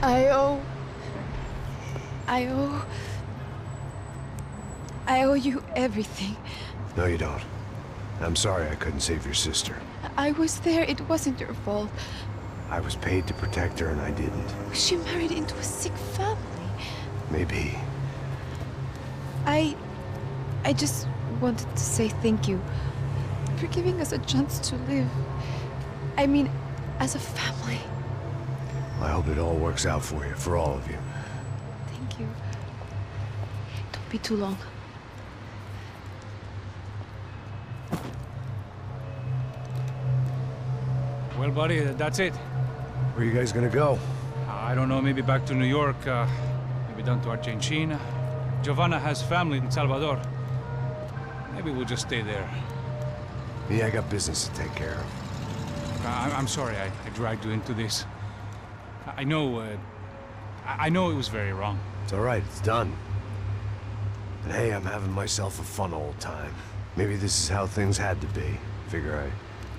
I owe... I owe you everything. No, you don't. I'm sorry I couldn't save your sister. I was there. It wasn't your fault. I was paid to protect her and I didn't. She married into a sick family. Maybe. I just wanted to say thank you for giving us a chance to live. I mean, as a family. I hope it all works out for you, for all of you. Thank you. Don't be too long. Well, buddy, that's it. Where are you guys gonna go? I don't know, maybe back to New York, maybe down to Argentina. Giovanna has family in Salvador. Maybe we'll just stay there. Me, I got business to take care of. I'm sorry I dragged you into this. I know it was very wrong. It's all right, it's done. And hey, I'm having myself a fun old time. Maybe this is how things had to be. Figure I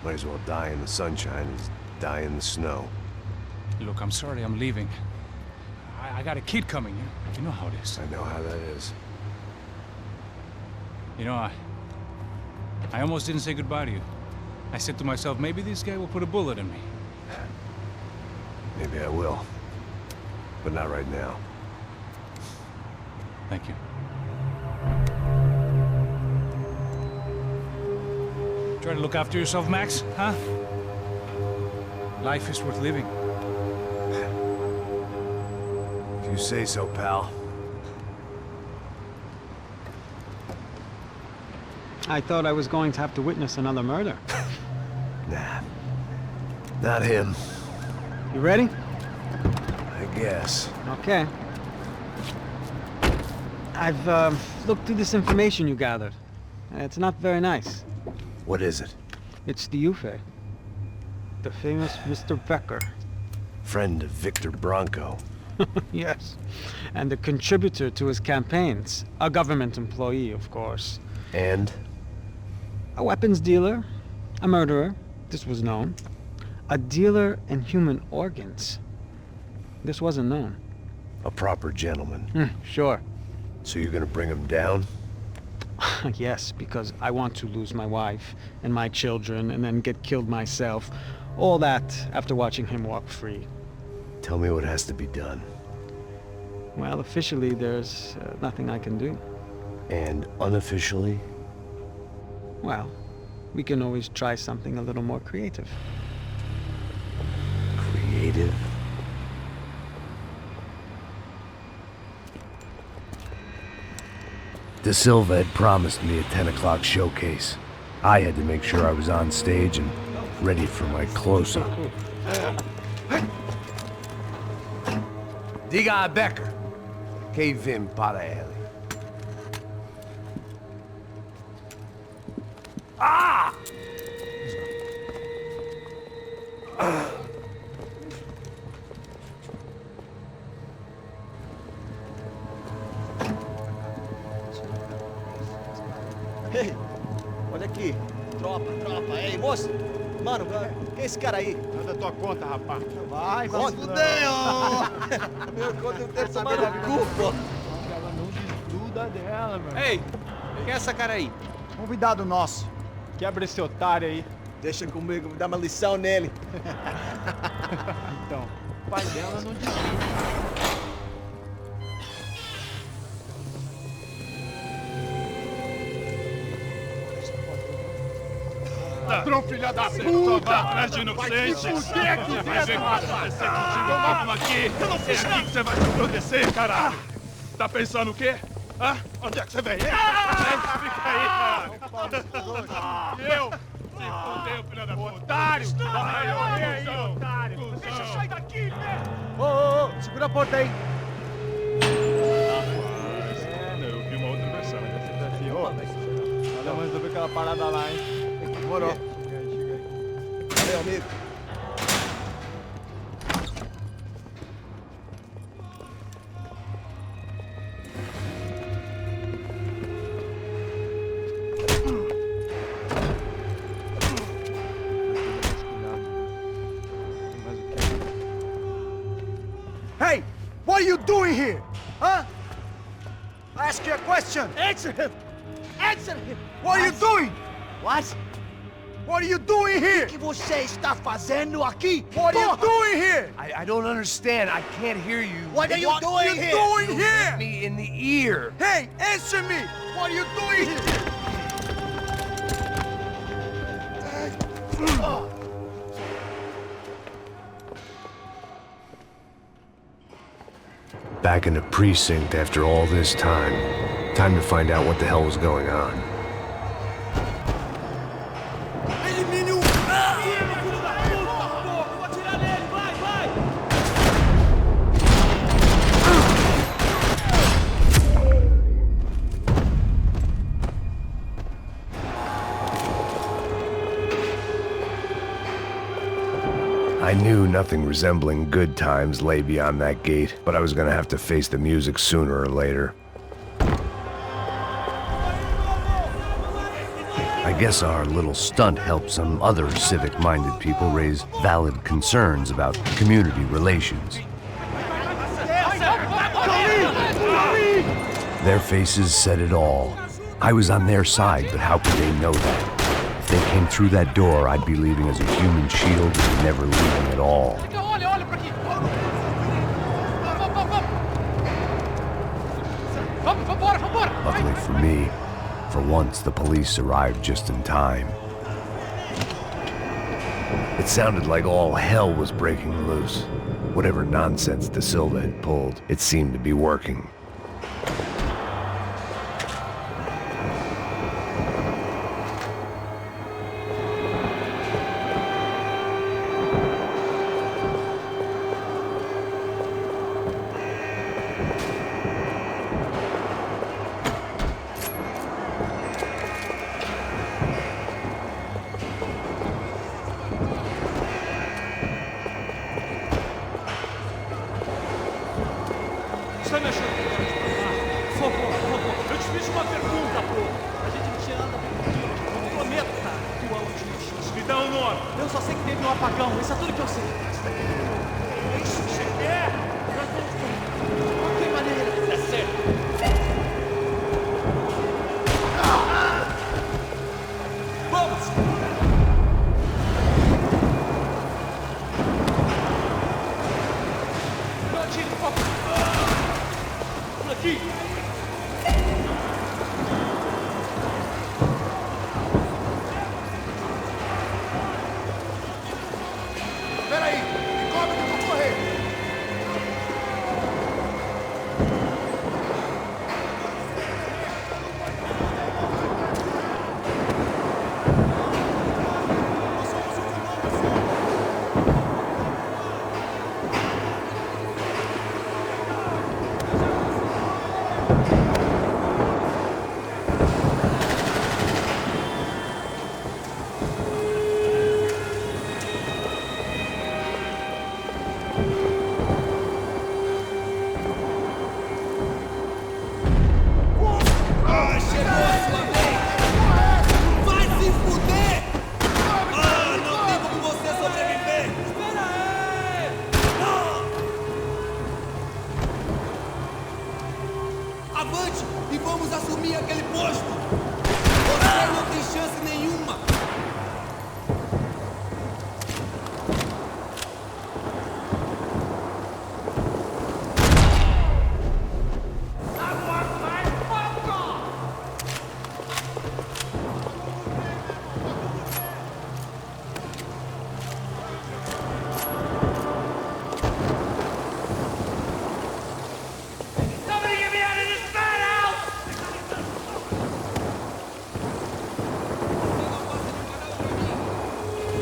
might as well die in the sunshine as die in the snow. Look, I'm sorry I'm leaving. I got a kid coming. You know how it is. I know how that is. You know, I almost didn't say goodbye to you. I said to myself, maybe this guy will put a bullet in me. Maybe I will. But not right now. Thank you. Try to look after yourself, Max, huh? Life is worth living. If you say so, pal. I thought I was going to have to witness another murder. Nah. Not him. You ready? I guess. Okay. I've looked through this information you gathered. It's not very nice. What is it? It's the Ufe. The famous Mr. Becker. Friend of Victor Bronco. Yes. And a contributor to his campaigns. A government employee, of course. And? A weapons dealer. A murderer. This was known. A dealer in human organs. This wasn't known. A proper gentleman. Sure. So you're gonna bring him down? Yes, because I want to lose my wife and my children and then get killed myself. All that after watching him walk free. Tell me what has to be done. Well, officially, there's nothing I can do. And unofficially? Well, we can always try something a little more creative. Creative? De Silva had promised me a 10 o'clock showcase. I had to make sure I was on stage and ready for my close-up. Diga a Becker. Que vim para ele. Ah! Ei, olha aqui. Tropa. Ei, moço. Mano, quem é esse cara aí? Manda tua conta, rapaz. Vai se fuder, ó! Meu conta não tem tomado cu, pô. Ela não desgruda dela, meu. Ei, quem é essa cara aí? Convidado nosso. Quebra esse otário aí. Deixa comigo, me dá uma lição nele. Então, o pai dela não desgruda. Ladrão, filha da puta! Vai atrás de inocente! Por que aqui dentro, rapaz? Vamos aqui! Eu não fiz nada! Você vai se proteger, caralho! Tá pensando o quê? Hã? Onde é que você vem? Fica aí, caralho! Eu? Se fodeu, filha da puta! Otário! Vai, aí, otário! Deixa eu sair daqui, né? Ô, segura a porta aí! Eu vi uma outra versão. Vamos resolver aquela parada lá, hein? Demorou. Valeu, amigo. Hey! doing here? Huh? I ask you a question. Answer him. Answer him. What are you doing? What? What are you doing here? O que você está fazendo aqui? What are you doing here? I don't understand. I can't hear you. What are you doing here? You hit me in the ear. Hey, answer me. What are you doing here? Back in the precinct after all this time. Time to find out what the hell was going on. I knew nothing resembling good times lay beyond that gate, but I was gonna have to face the music sooner or later. I guess our little stunt helped some other civic-minded people raise valid concerns about community relations. Their faces said it all. I was on their side, but how could they know that? If they came through that door, I'd be leaving as a human shield and never leaving at all. Luckily for me, for once the police arrived just in time. It sounded like all hell was breaking loose. Whatever nonsense De Silva had pulled, it seemed to be working. Está me achando? Por favor, por favor. Eu te fiz uma pergunta, pô. A gente não tinha nada tranquilo. Eu prometo, cara. Tua última chance. Me dá um nome. Eu só sei que teve um apagão. Isso é tudo que eu sei. É isso que você quer? De que maneira? É sério. Vamos! Não atire, por favor. Por aqui! Peraí, me cobre que eu vou correr. Avante e vamos assumir aquele posto! Você não tem chance nenhuma!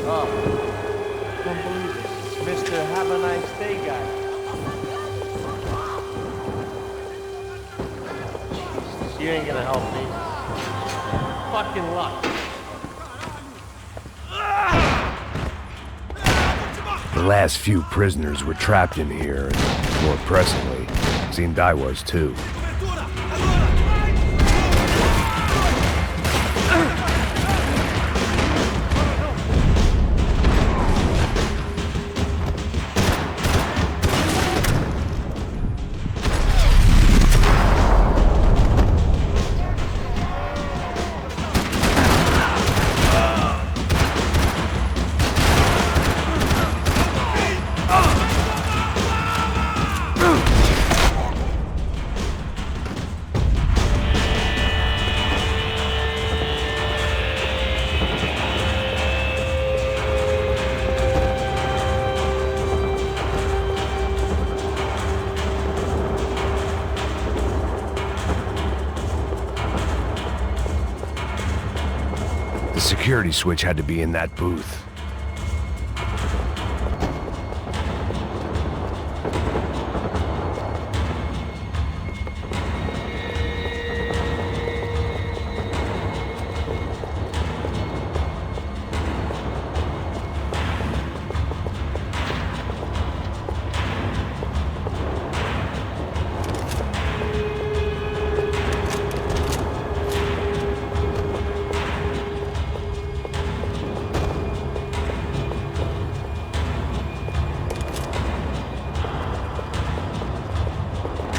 Oh, can't believe it. It's Mr. Have a Nice Day guy. Jesus, you ain't gonna help me. Fucking luck. The last few prisoners were trapped in here, and more pressingly, seemed I was too. The security switch had to be in that booth.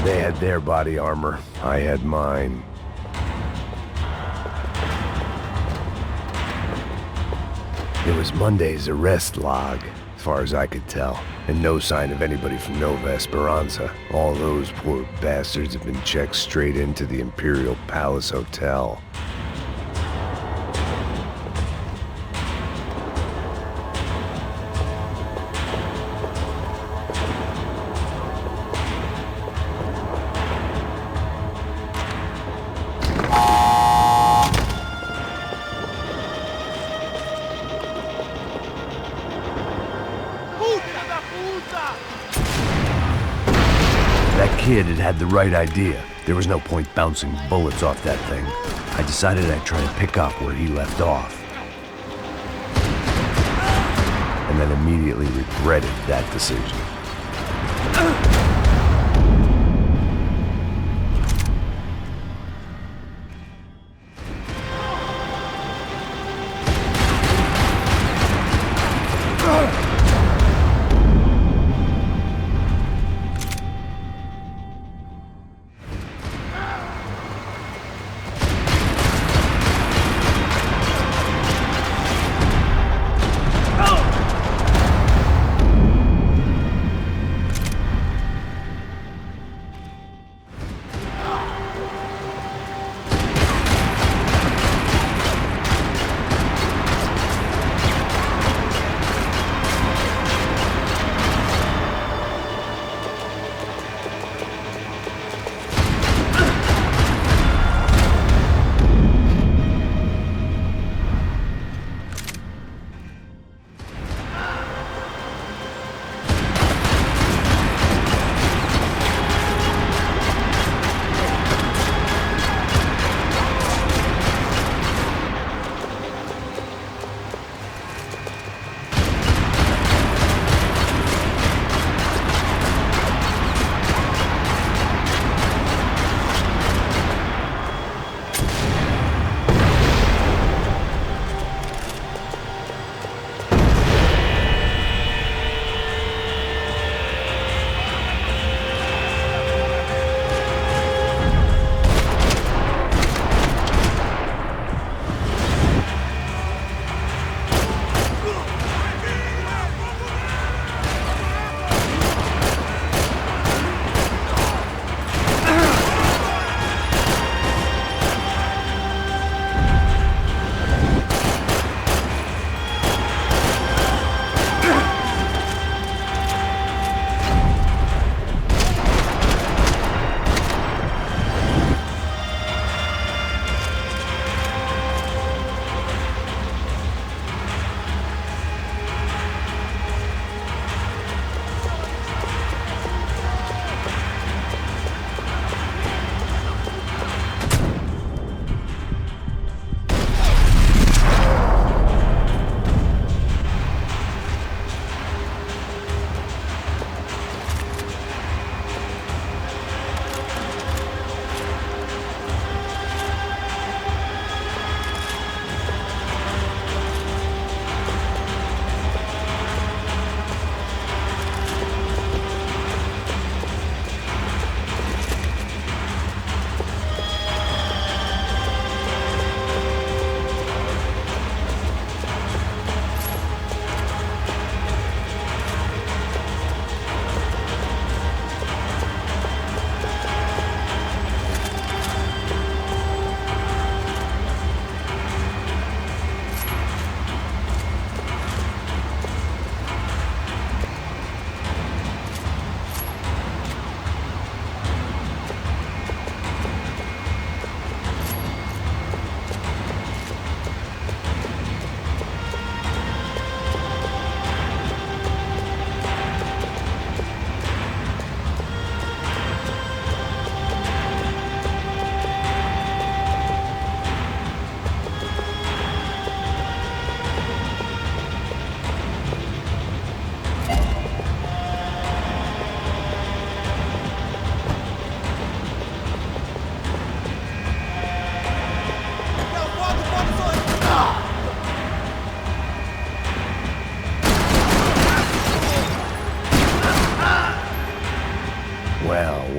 They had their body armor. I had mine. It was Monday's arrest log, as far as I could tell, and no sign of anybody from Nova Esperanza. All those poor bastards have been checked straight into the Imperial Palace Hotel. That kid had the right idea. There was no point bouncing bullets off that thing. I decided I'd try to pick up where he left off. And then immediately regretted that decision.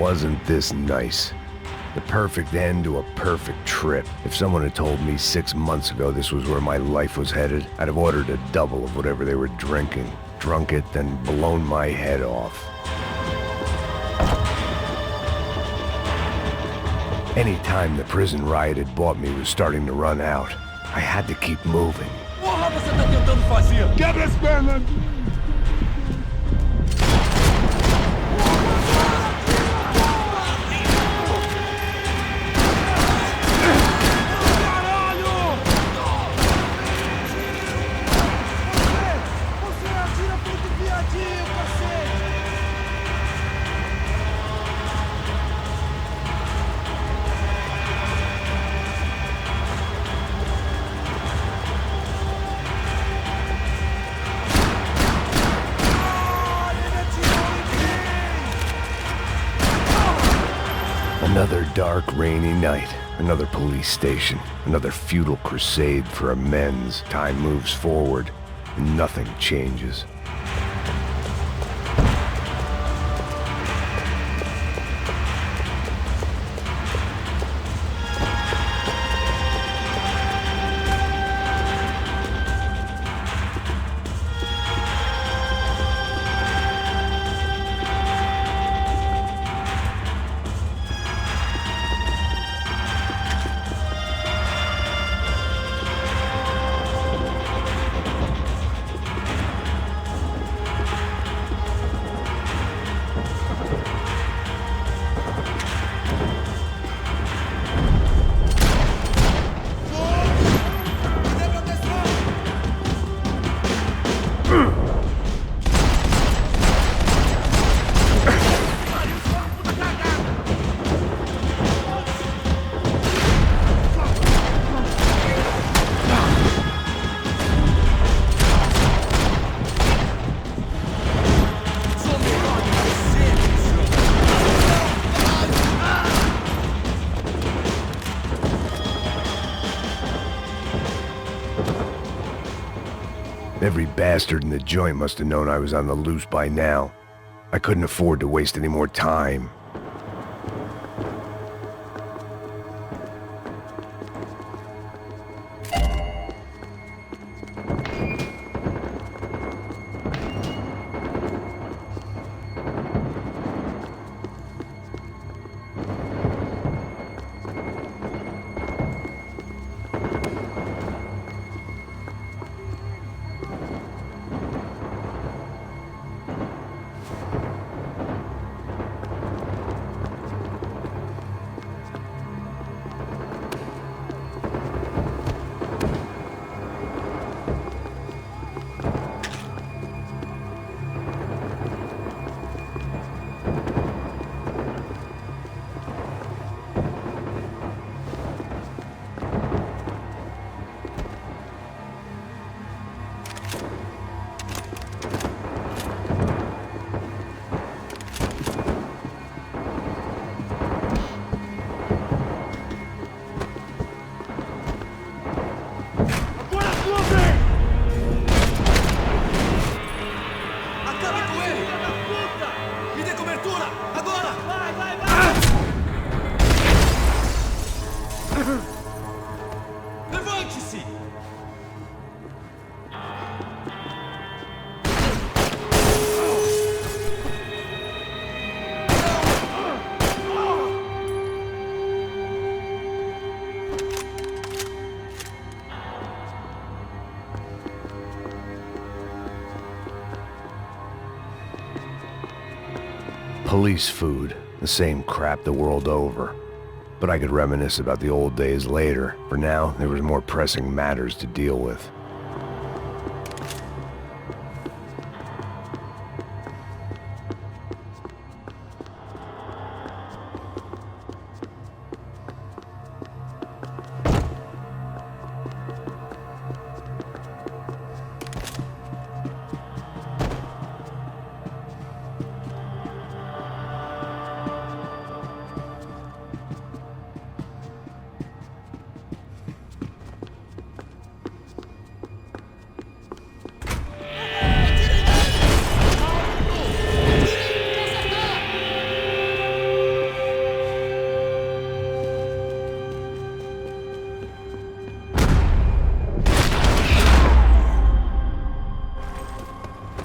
wasn't this nice. The perfect end to a perfect trip. If someone had told me 6 months ago this was where my life was headed, I'd have ordered a double of whatever they were drinking, drunk it, then blown my head off. Any time the prison riot had bought me was starting to run out. I had to keep moving. Porra, você tá tentando fazer? Quebra as pernas! Another dark, rainy night. Another police station. Another futile crusade for amends. Time moves forward, and nothing changes. Every bastard in the joint must have known I was on the loose by now. I couldn't afford to waste any more time. Police food, the same crap the world over. But I could reminisce about the old days later. For now, there was more pressing matters to deal with.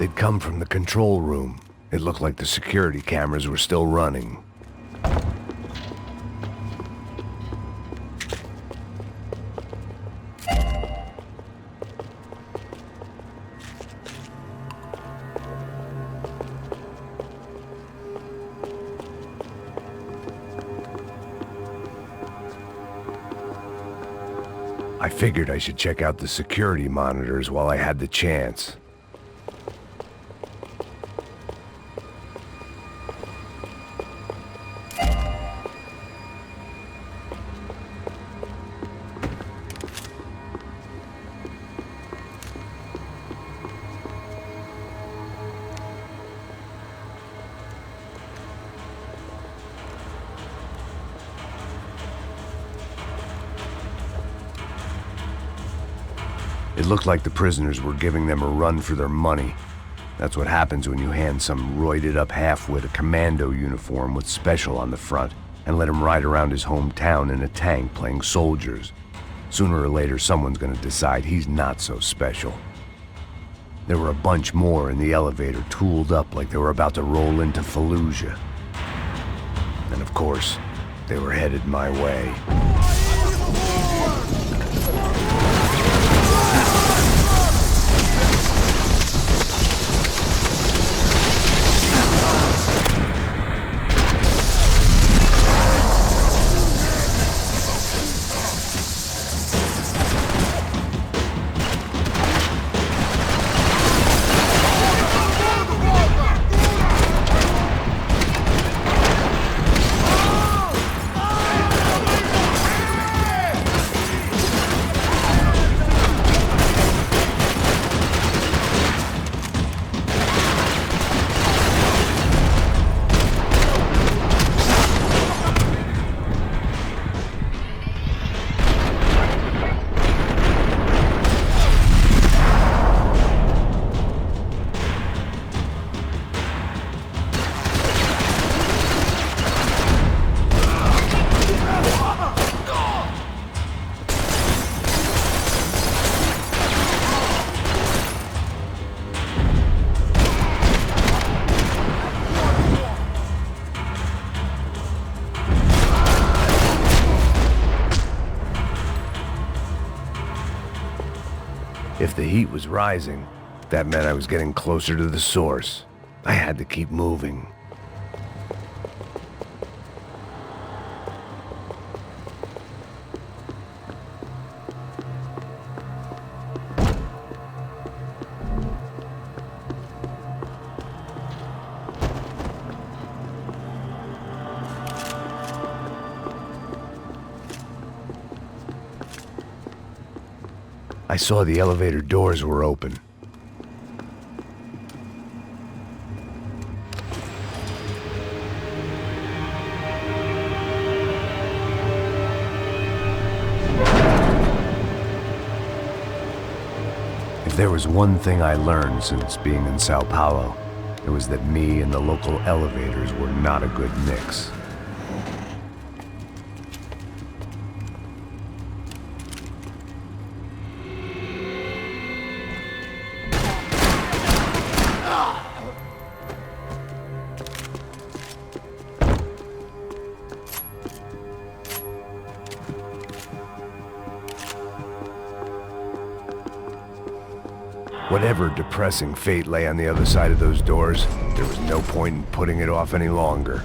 They'd come from the control room. It looked like the security cameras were still running. I figured I should check out the security monitors while I had the chance. It looked like the prisoners were giving them a run for their money. That's what happens when you hand some roided-up halfwit a commando uniform with special on the front and let him ride around his hometown in a tank playing soldiers. Sooner or later, someone's gonna decide he's not so special. There were a bunch more in the elevator, tooled up like they were about to roll into Fallujah. And of course, they were headed my way. If the heat was rising, that meant I was getting closer to the source. I had to keep moving. I saw the elevator doors were open. If there was one thing I learned since being in Sao Paulo, it was that me and the local elevators were not a good mix. Whatever depressing fate lay on the other side of those doors, there was no point in putting it off any longer.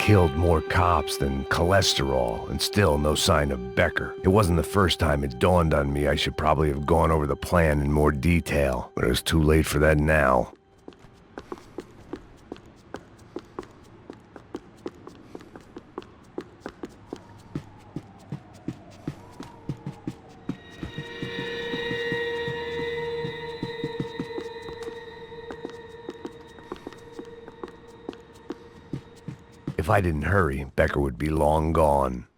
killed more cops than cholesterol, and still no sign of Becker. It wasn't the first time it dawned on me I should probably have gone over the plan in more detail, but it was too late for that now. If I didn't hurry, Becker would be long gone.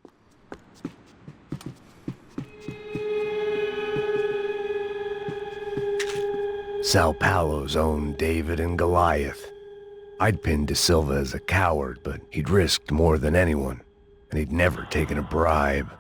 Sao Paulo's own David and Goliath. I'd pinned De Silva as a coward, but he'd risked more than anyone, and he'd never taken a bribe.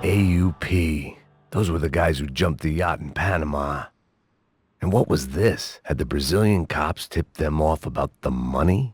AUP. Those were the guys who jumped the yacht in Panama. And what was this? Had the Brazilian cops tipped them off about the money?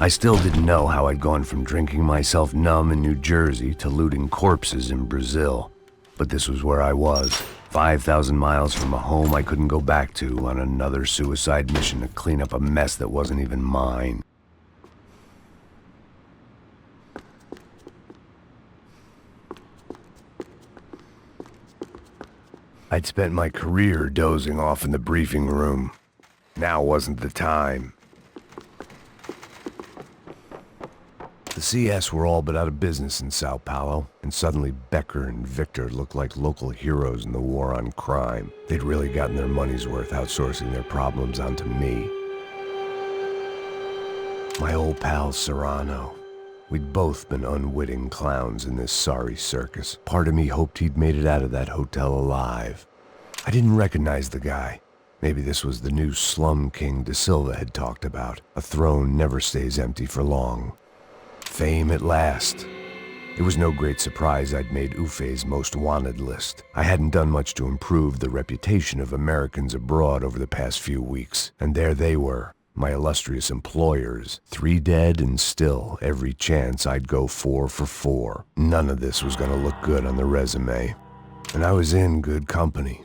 I still didn't know how I'd gone from drinking myself numb in New Jersey to looting corpses in Brazil. But this was where I was, 5,000 miles from a home I couldn't go back to, on another suicide mission to clean up a mess that wasn't even mine. I'd spent my career dozing off in the briefing room. Now wasn't the time. The CS were all but out of business in Sao Paulo, and suddenly Becker and Victor looked like local heroes in the war on crime. They'd really gotten their money's worth outsourcing their problems onto me. My old pal Serrano. We'd both been unwitting clowns in this sorry circus. Part of me hoped he'd made it out of that hotel alive. I didn't recognize the guy. Maybe this was the new slum king De Silva had talked about. A throne never stays empty for long. Fame at last. It was no great surprise I'd made Ufe's most wanted list. I hadn't done much to improve the reputation of Americans abroad over the past few weeks, and there they were, my illustrious employers, 3 dead and still every chance I'd go 4 for 4. None of this was going to look good on the resume, and I was in good company.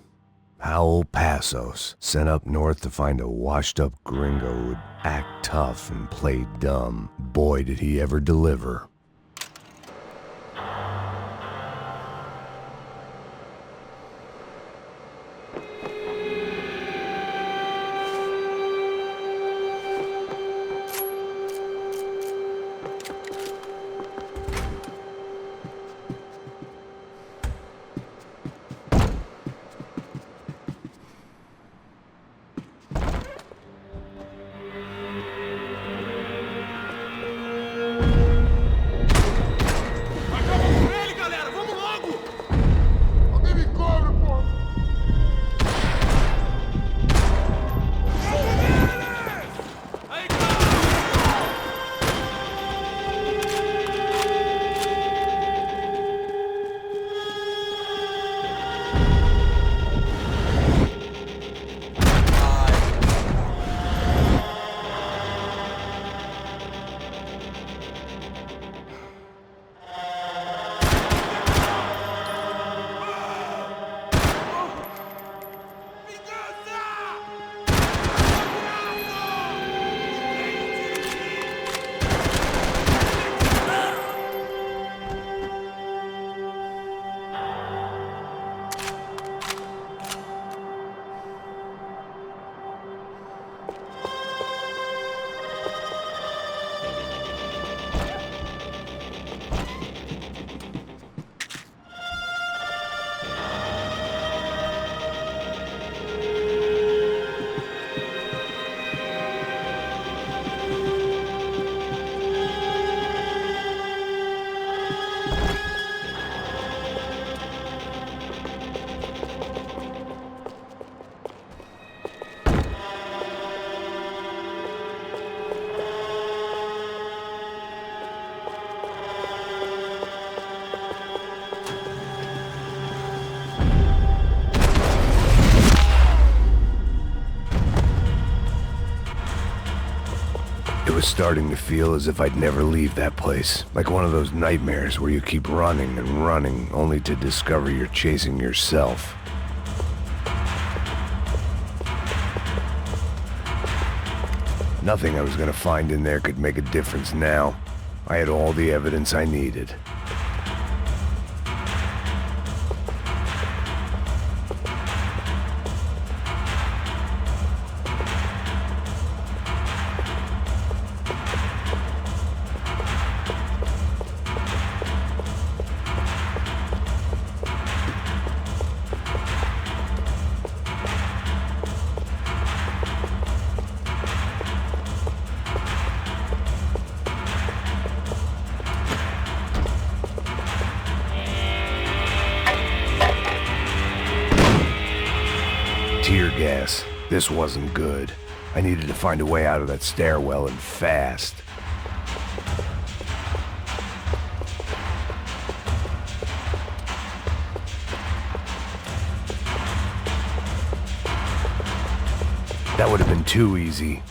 Howell Passos, sent up north to find a washed-up gringo who'd act tough and play dumb. Boy, did he ever deliver. It was starting to feel as if I'd never leave that place. Like one of those nightmares where you keep running and running, only to discover you're chasing yourself. Nothing I was gonna find in there could make a difference now. I had all the evidence I needed. Tear gas. This wasn't good. I needed to find a way out of that stairwell and fast. That would have been too easy.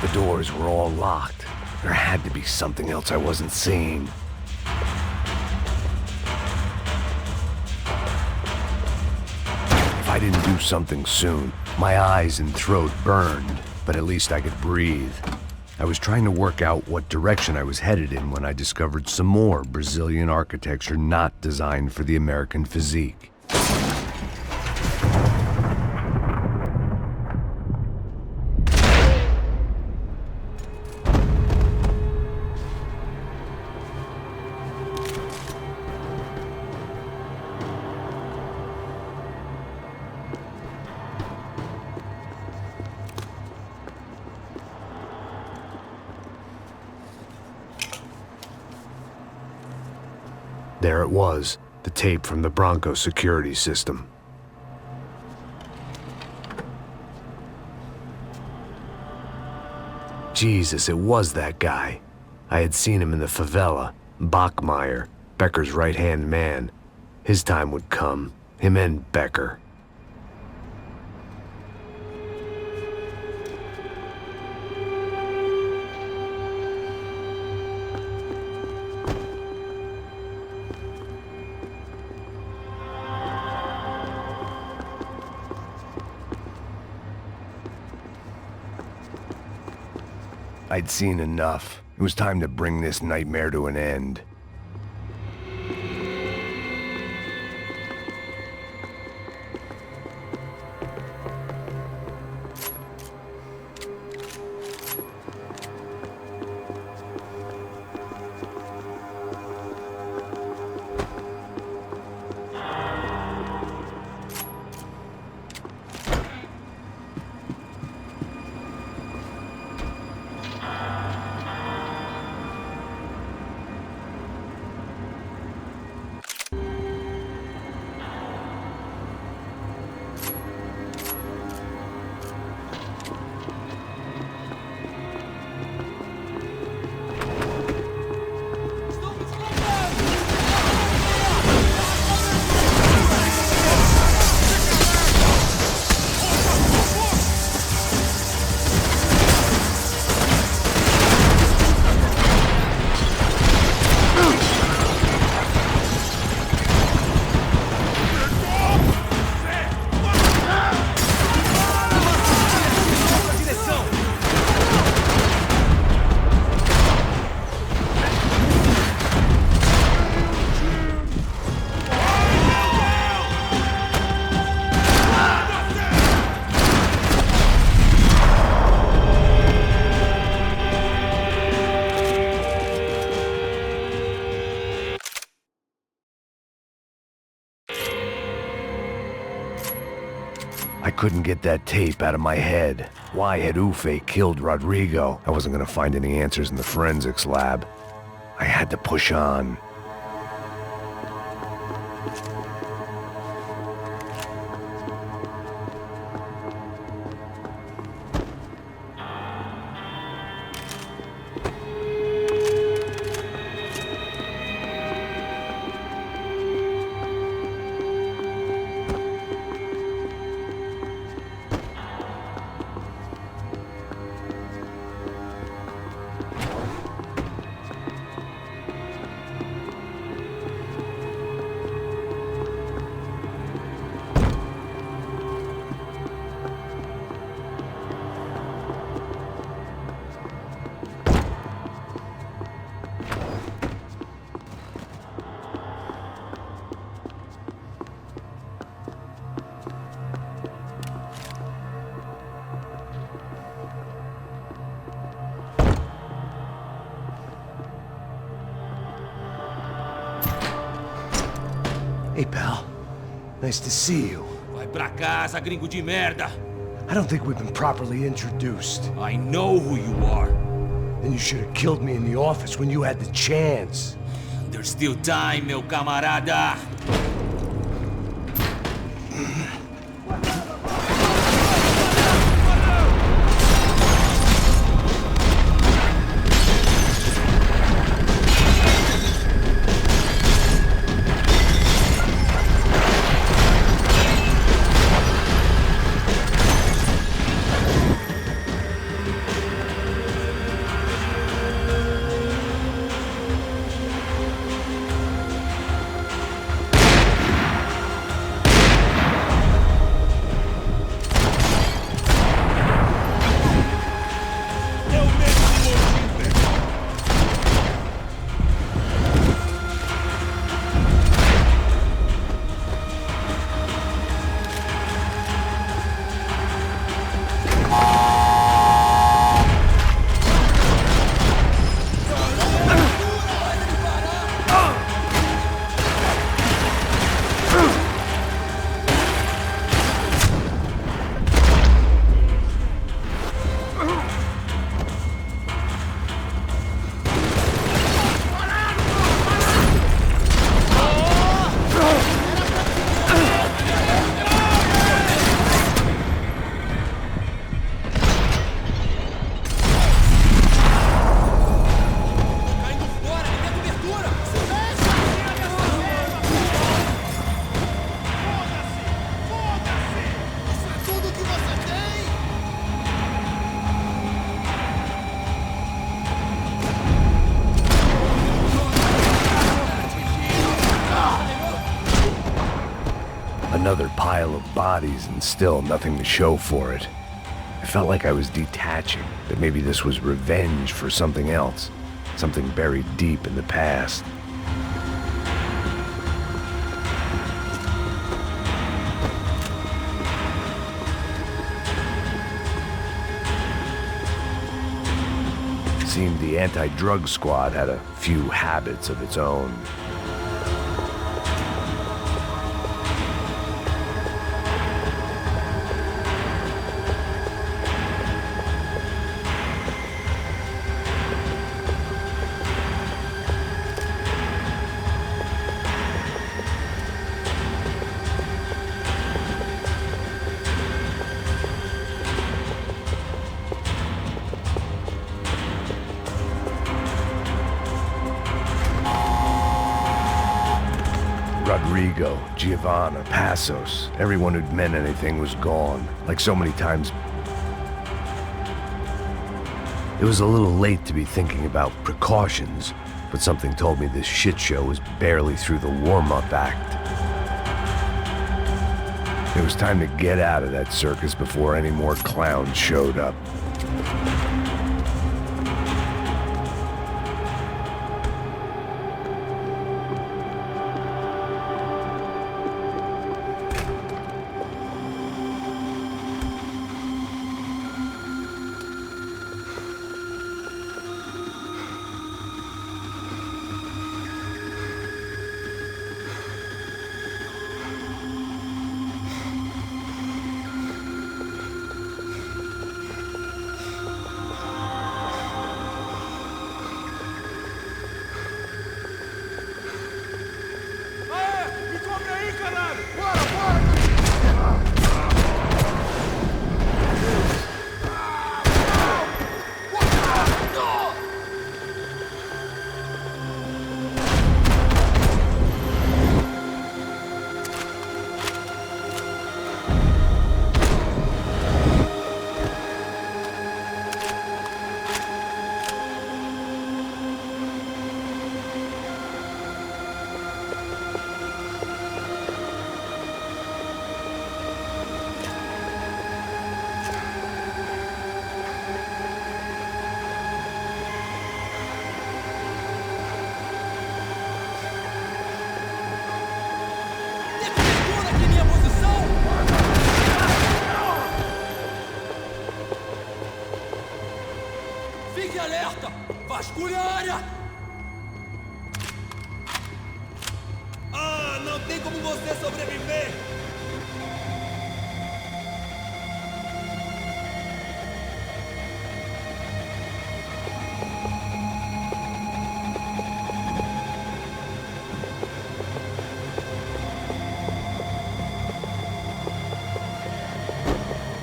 The doors were all locked. There had to be something else I wasn't seeing. If I didn't do something soon, my eyes and throat burned, but at least I could breathe. I was trying to work out what direction I was headed in when I discovered some more Brazilian architecture not designed for the American physique. There it was, the tape from the Bronco security system. Jesus, it was that guy. I had seen him in the favela, Bachmeyer, Becker's right-hand man. His time would come, him and Becker. I'd seen enough. It was time to bring this nightmare to an end. I couldn't get that tape out of my head. Why had Ufe killed Rodrigo? I wasn't gonna find any answers in the forensics lab. I had to push on. Hey, pal. Nice to see you. Vai pra casa, gringo de merda. I don't think we've been properly introduced. I know who you are. Then you should have killed me in the office when you had the chance. There's still time, meu camarada. Another pile of bodies and still nothing to show for it. I felt like I was detaching, that maybe this was revenge for something else, something buried deep in the past. Seemed the anti-drug squad had a few habits of its own. Rodrigo, Giovanna, Passos, everyone who'd meant anything was gone, like so many times. It was a little late to be thinking about precautions, but something told me this shit show was barely through the warm-up act. It was time to get out of that circus before any more clowns showed up. Vasculha a área! Ah, não tem como você sobreviver!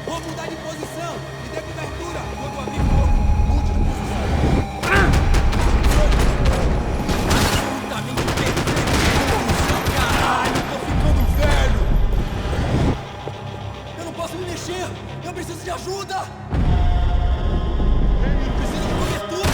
Vou mudar de posição! Me dê cobertura! Quando o amigo for, mude de posição! Absolutamente perfeito! Caralho, tô ficando velho! Eu não posso me mexer! Eu preciso de ajuda! Preciso de cobertura!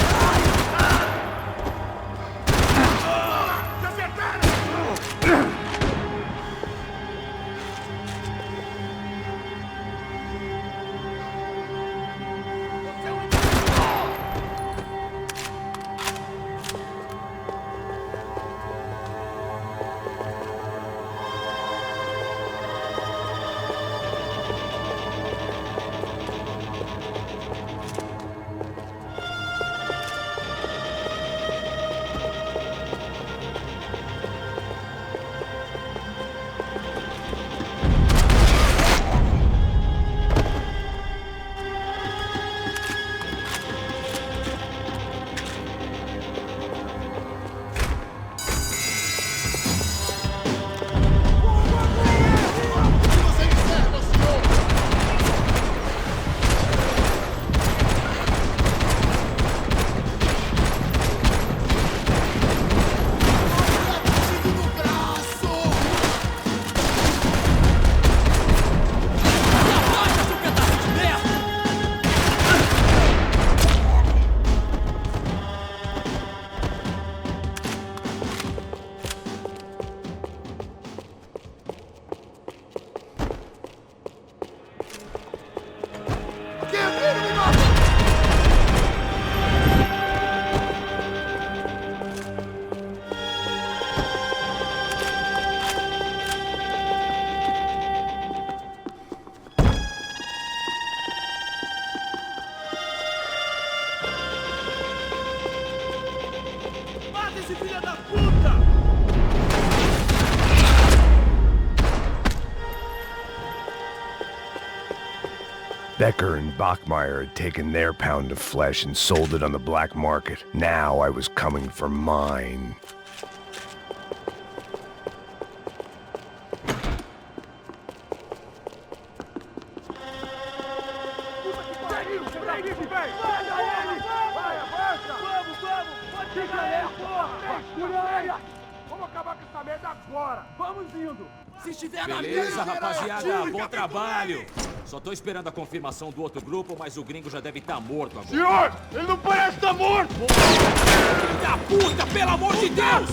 Mata esse filho da puta! Becker and Bachmeyer had taken their pound of flesh and sold it on the black market. Now I was coming for mine. Vamos acabar com essa merda agora! Vamos indo! Se estiver na Beleza, minha, rapaziada, bom trabalho! Só tô esperando a confirmação do outro grupo, mas o gringo já deve estar morto agora. Senhor, ele não parece estar morto! Filho da puta, pelo amor de Deus!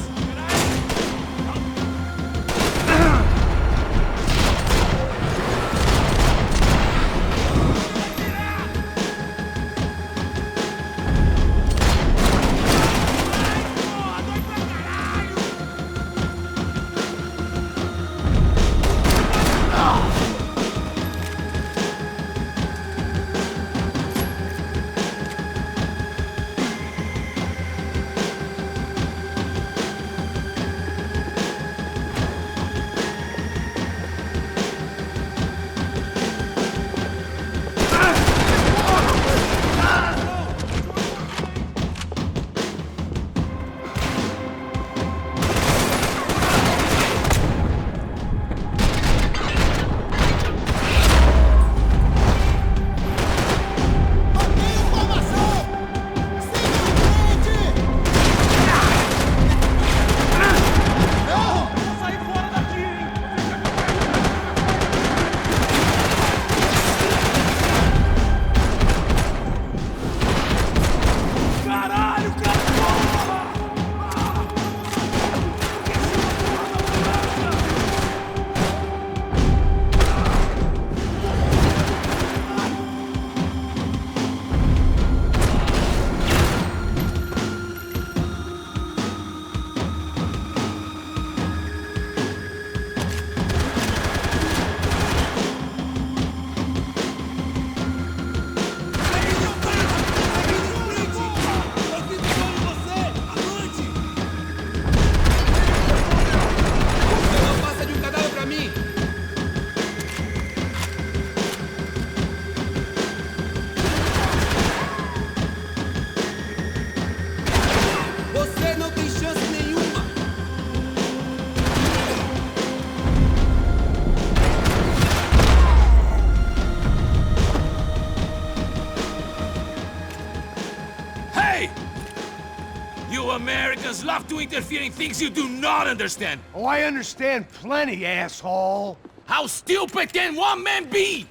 You Americans love to interfere in things you do not understand. Oh, I understand plenty, asshole. How stupid can one man be?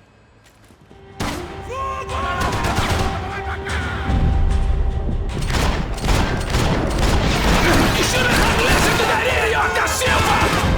You shouldn't have listened to that idiot, Da Silva!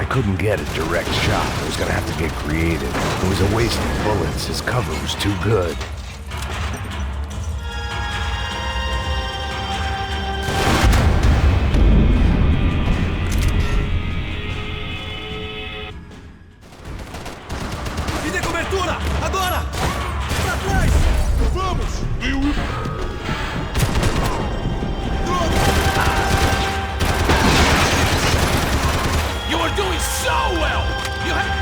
Couldn't get a direct shot. I was gonna have to get creative. It was a waste of bullets. His cover was too good. Me dê cobertura! Agora! Pra trás! Vamos! You are doing so well! You have...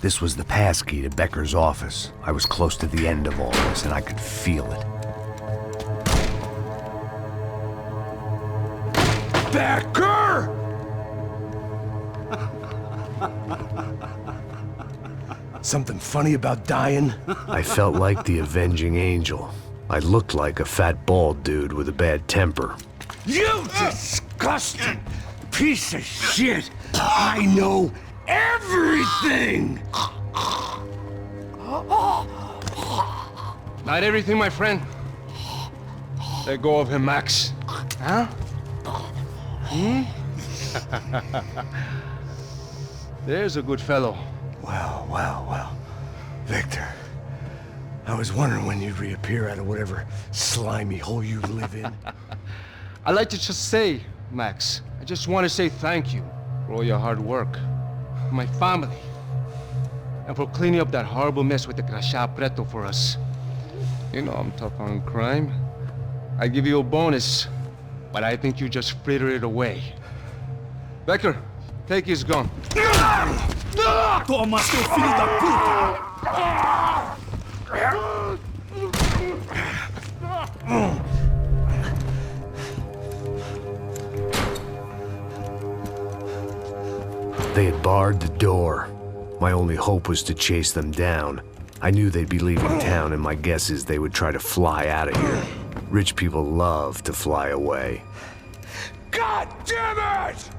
This was the passkey to Becker's office. I was close to the end of all this, and I could feel it. Becker! Something funny about dying? I felt like the avenging angel. I looked like a fat bald dude with a bad temper. You disgusting piece of shit! I know everything! Not everything, my friend. Let go of him, Max. Huh? There's a good fellow. Well. Victor, I was wondering when you'd reappear out of whatever slimy hole you live in. I'd like to just say, Max, I just want to say thank you for all your hard work, for my family, and for cleaning up that horrible mess with the Crachá Preto for us. You know I'm tough on crime. I give you a bonus, but I think you just fritter it away. Becker, take his gun. Toma, seu filho da puta! They had barred the door. My only hope was to chase them down. I knew they'd be leaving town, and my guess is they would try to fly out of here. Rich people love to fly away. God damn it!